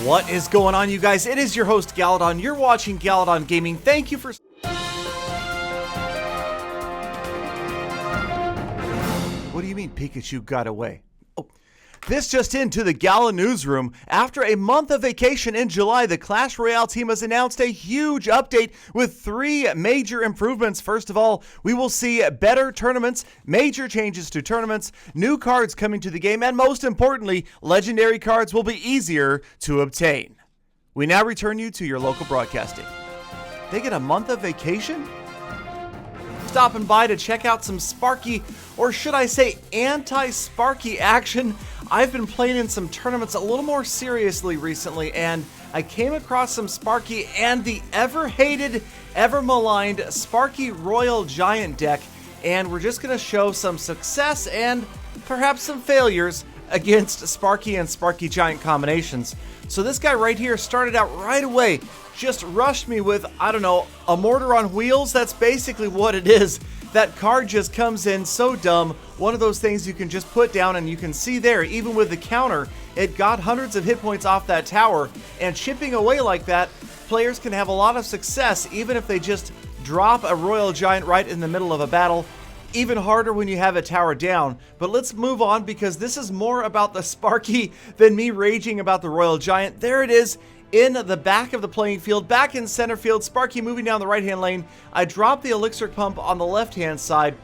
What is going on, you guys? It is your host, Galadon. You're watching Galadon Gaming. Thank you for... What do you mean Pikachu got away? Oh, this just into the Gala newsroom. After a month of vacation in July, the Clash Royale team has announced a huge update with 3 major improvements. First of all, we will see better tournaments, major changes to tournaments, new cards coming to the game, and most importantly, legendary cards will be easier to obtain. We now return you to your local broadcasting. They get a month of vacation? Stopping by to check out some Sparky, or should I say anti-Sparky action. I've been playing in some tournaments a little more seriously recently, and I came across some Sparky and the ever-hated, ever-maligned Sparky Royal Giant deck, and we're just going to show some success and perhaps some failures against Sparky and Sparky Giant combinations. So this guy right here started out right away, just rushed me with, I don't know, a mortar on wheels. That's basically what it is. That card just comes in so dumb. One of those things you can just put down, and you can see there, even with the counter, it got hundreds of hit points off that tower. And chipping away like that, players can have a lot of success even if they just drop a Royal Giant right in the middle of a battle. Even harder when you have a tower down. But let's move on, because this is more about the Sparky than me raging about the Royal Giant. There it is in the back of the playing field, back in center field. Sparky moving down the right hand lane. I drop the elixir pump on the left hand side,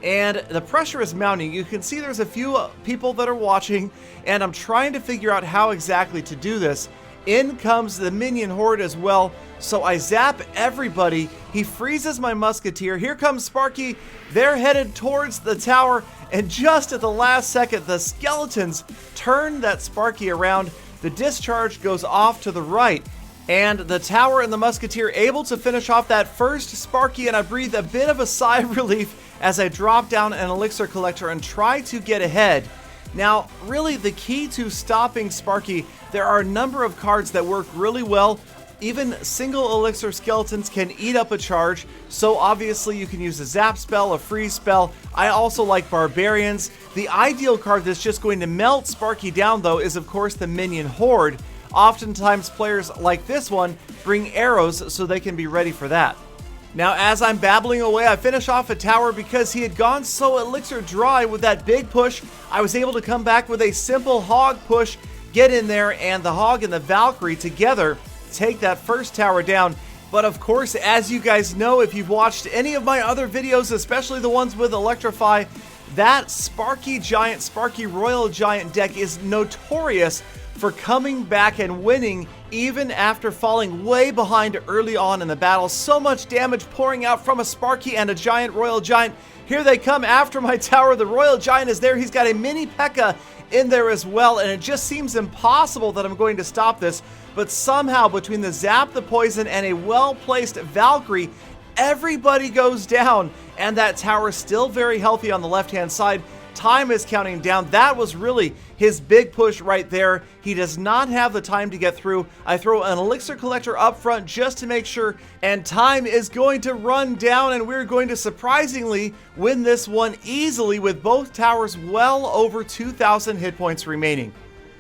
and the pressure is mounting. You can see there's a few people that are watching, and I'm trying to figure out how exactly to do this. In comes the minion horde as well, so I zap everybody. He freezes my musketeer. Here comes Sparky. They're headed towards the tower, and just at the last second, the skeletons turn that Sparky around. The discharge goes off to the right, and the tower and the musketeer able to finish off that first Sparky, and I breathe a bit of a sigh of relief as I drop down an elixir collector and try to get ahead. Now, really the key to stopping Sparky, there are a number of cards that work really well. Even single elixir skeletons can eat up a charge, so obviously you can use a zap spell, a freeze spell. I also like barbarians. The ideal card that's just going to melt Sparky down, though, is of course the minion horde. Oftentimes players like this one bring arrows so they can be ready for that. Now, as I'm babbling away, I finish off a tower because he had gone so elixir dry with that big push. I was able to come back with a simple hog push, get in there, and the hog and the Valkyrie together take that first tower down. But of course, as you guys know, if you've watched any of my other videos, especially the ones with Electrify, that Sparky Giant, Sparky Royal Giant deck is notorious for coming back and winning even after falling way behind early on in the battle. So much damage pouring out from a Sparky and a Giant Royal Giant. Here they come after my tower. The Royal Giant is there. He's got a mini P.E.K.K.A. in there as well, and it just seems impossible that I'm going to stop this. But somehow, between the zap, the poison, and a well-placed Valkyrie, everybody goes down, and that tower is still very healthy on the left-hand side. Time is counting down. That was really his big push right there. He does not have the time to get through. I throw an elixir collector up front just to make sure, and time is going to run down, and we're going to surprisingly win this one easily with both towers well over 2,000 hit points remaining.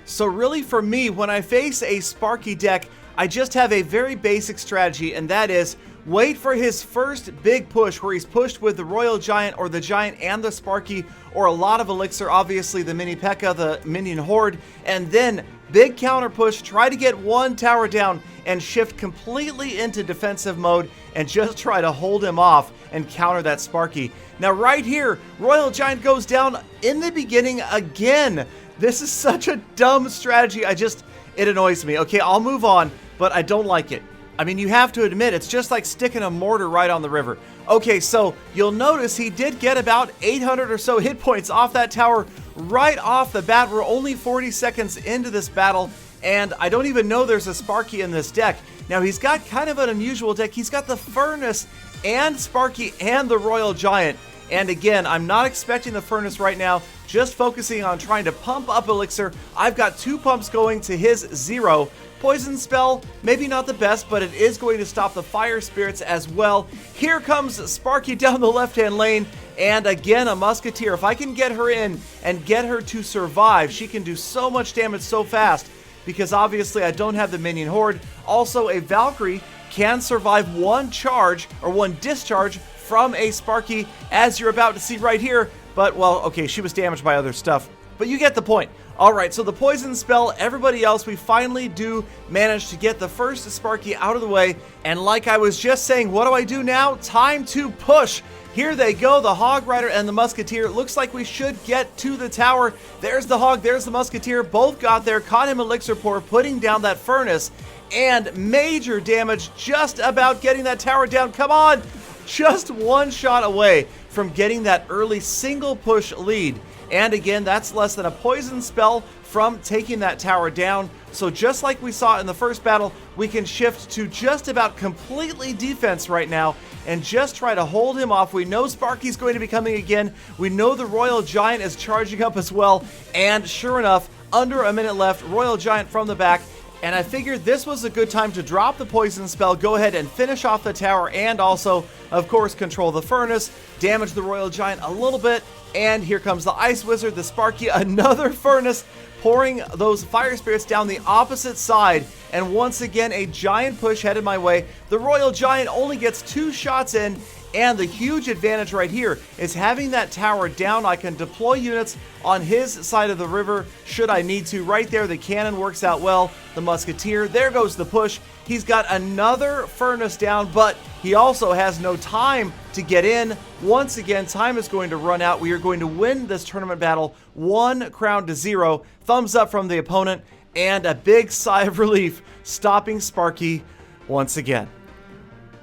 So really for me, when I face a Sparky deck, I just have a very basic strategy, and that is wait for his first big push where he's pushed with the Royal Giant or the Giant and the Sparky, or a lot of elixir, obviously the mini P.E.K.K.A., the minion horde, and then big counter push, try to get one tower down and shift completely into defensive mode and just try to hold him off and counter that Sparky. Now right here, Royal Giant goes down in the beginning again. This is such a dumb strategy. It annoys me. Okay, I'll move on, but I don't like it. I mean, you have to admit, it's just like sticking a mortar right on the river. Okay, so you'll notice he did get about 800 or so hit points off that tower right off the bat. We're only 40 seconds into this battle, and I don't even know there's a Sparky in this deck. Now, he's got kind of an unusual deck. He's got the Furnace and Sparky and the Royal Giant. And again, I'm not expecting the Furnace right now, just focusing on trying to pump up elixir. I've got 2 pumps going to his 0. Poison spell, maybe not the best, but it is going to stop the fire spirits as well. Here comes Sparky down the left-hand lane, and again, a musketeer. If I can get her in and get her to survive, she can do so much damage so fast. because obviously I don't have the minion horde. Also, a Valkyrie can survive one charge or one discharge from a Sparky, as you're about to see right here. But, well, okay, she was damaged by other stuff, but you get the point. Alright, so the poison spell, everybody else, we finally do manage to get the first Sparky out of the way. And like I was just saying, what do I do now? Time to push. Here they go, the Hog Rider and the Musketeer. Looks like we should get to the tower. There's the Hog, there's the Musketeer. Both got there, caught him Elixir Pour, putting down that furnace. And major damage, just about getting that tower down. Come on! Just one shot away from getting that early single push lead. And again, that's less than a poison spell from taking that tower down. So just like we saw in the first battle, we can shift to just about completely defense right now and just try to hold him off. We know Sparky's going to be coming again. We know the Royal Giant is charging up as well. And sure enough, under a minute left, Royal Giant from the back. And I figured this was a good time to drop the poison spell, go ahead and finish off the tower, and also, of course, control the furnace, damage the Royal Giant a little bit, and here comes the Ice Wizard, the Sparky, another furnace, pouring those fire spirits down the opposite side, and once again, a giant push headed my way. The Royal Giant only gets 2 shots in, and the huge advantage right here is having that tower down. I can deploy units on his side of the river should I need to. Right there, the cannon works out well. The Musketeer, there goes the push. He's got another furnace down, but he also has no time to get in. Once again, time is going to run out. We are going to win this tournament battle 1 crown to 0. Thumbs up from the opponent, and a big sigh of relief, stopping Sparky once again.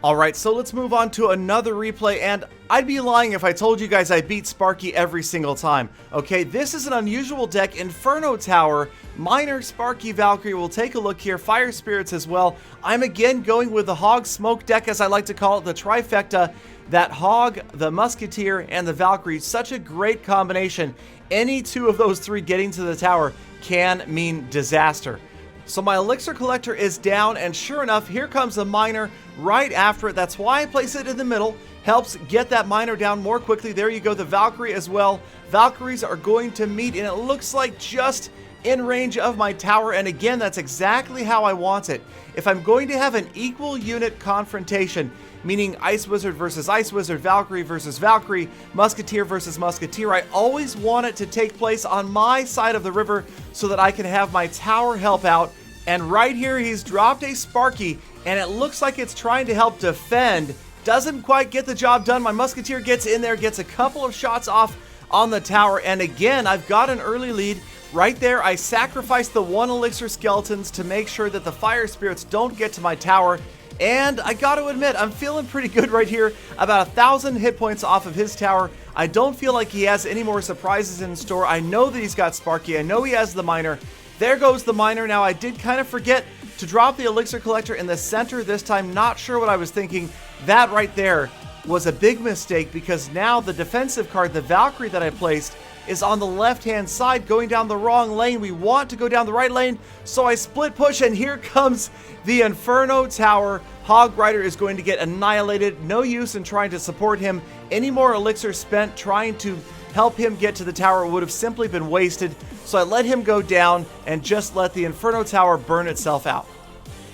Alright, so let's move on to another replay, and I'd be lying if I told you guys I beat Sparky every single time. Okay, this is an unusual deck, Inferno Tower, Miner, Sparky, Valkyrie. We'll take a look here, Fire Spirits as well. I'm again going with the Hog Smoke deck, as I like to call it, the trifecta. That Hog, the Musketeer, and the Valkyrie, such a great combination. Any 2 of those 3 getting to the tower can mean disaster. So my Elixir Collector is down, and sure enough, here comes a Miner right after it. That's why I place it in the middle. Helps get that Miner down more quickly. There you go, the Valkyrie as well. Valkyries are going to meet, and it looks like just in range of my tower. And again, that's exactly how I want it. If I'm going to have an equal unit confrontation, meaning Ice Wizard versus Ice Wizard, Valkyrie versus Valkyrie, Musketeer versus Musketeer, I always want it to take place on my side of the river so that I can have my tower help out. And right here, he's dropped a Sparky, and it looks like it's trying to help defend. Doesn't quite get the job done. My Musketeer gets in there, gets a couple of shots off on the tower, and again, I've got an early lead. Right there, I sacrificed the 1 Elixir Skeletons to make sure that the Fire Spirits don't get to my tower. And I got to admit, I'm feeling pretty good right here. About 1,000 hit points off of his tower. I don't feel like he has any more surprises in store. I know that he's got Sparky. I know he has the Miner. There goes the Miner. Now, I did kind of forget to drop the Elixir Collector in the center this time. Not sure what I was thinking. That right there was a big mistake, because now the defensive card, the Valkyrie that I placed, is on the left-hand side, going down the wrong lane. We want to go down the right lane, so I split push, and here comes the Inferno Tower. Hog Rider is going to get annihilated. No use in trying to support him. Any more elixir spent trying to help him get to the tower would have simply been wasted, so I let him go down and just let the Inferno Tower burn itself out.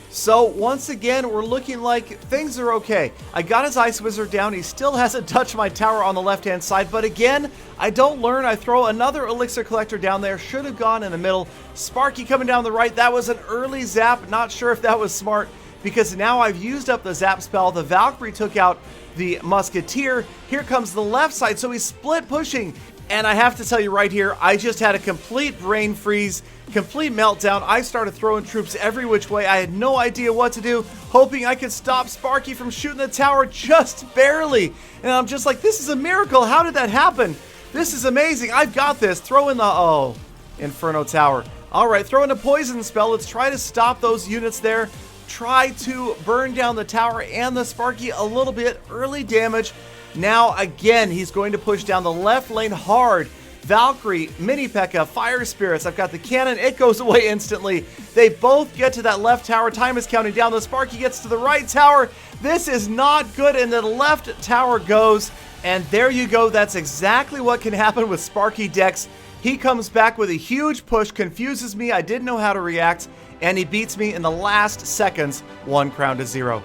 So once again, we're looking like things are okay. I got his Ice Wizard down. He still hasn't touched my tower on the left-hand side, but again, I don't learn. I throw another Elixir Collector down there. Should have gone in the middle. Sparky coming down the right. That was an early zap. Not sure if that was smart, because now I've used up the zap spell. The Valkyrie took out the Musketeer. Here comes the left side, so he's split pushing. And I have to tell you right here, I just had a complete brain freeze, complete meltdown. I started throwing troops every which way. I had no idea what to do, hoping I could stop Sparky from shooting the tower just barely. And I'm just like, this is a miracle. How did that happen? This is amazing. I've got this. Throw in the, oh, Inferno Tower. All right, throw in a poison spell. Let's try to stop those units there. Try to burn down the tower and the Sparky a little bit. Early damage. Now, again, he's going to push down the left lane hard. Valkyrie, Mini P.E.K.K.A, Fire Spirits. I've got the cannon. It goes away instantly. They both get to that left tower. Time is counting down. The Sparky gets to the right tower. This is not good, and the left tower goes. And there you go. That's exactly what can happen with Sparky Dex. He comes back with a huge push, confuses me, I didn't know how to react, and he beats me in the last seconds, 1 crown to 0.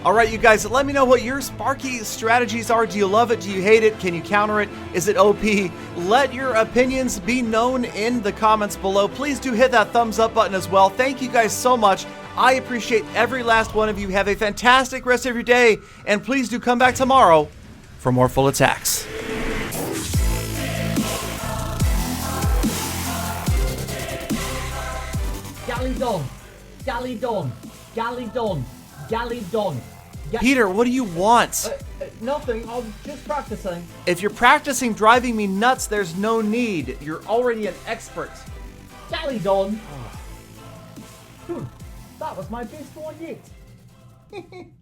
All right, you guys, let me know what your Sparky strategies are. Do you love it? Do you hate it? Can you counter it? Is it OP? Let your opinions be known in the comments below. Please do hit that thumbs up button as well. Thank you guys so much. I appreciate every last one of you. Have a fantastic rest of your day, and please do come back tomorrow for more full attacks. Gallydon, Gallydon, Gallydon, Gallydon. Peter, what do you want? Nothing, I'm just practicing. If you're practicing driving me nuts, there's no need. You're already an expert. Gallydon. That was my best one yet.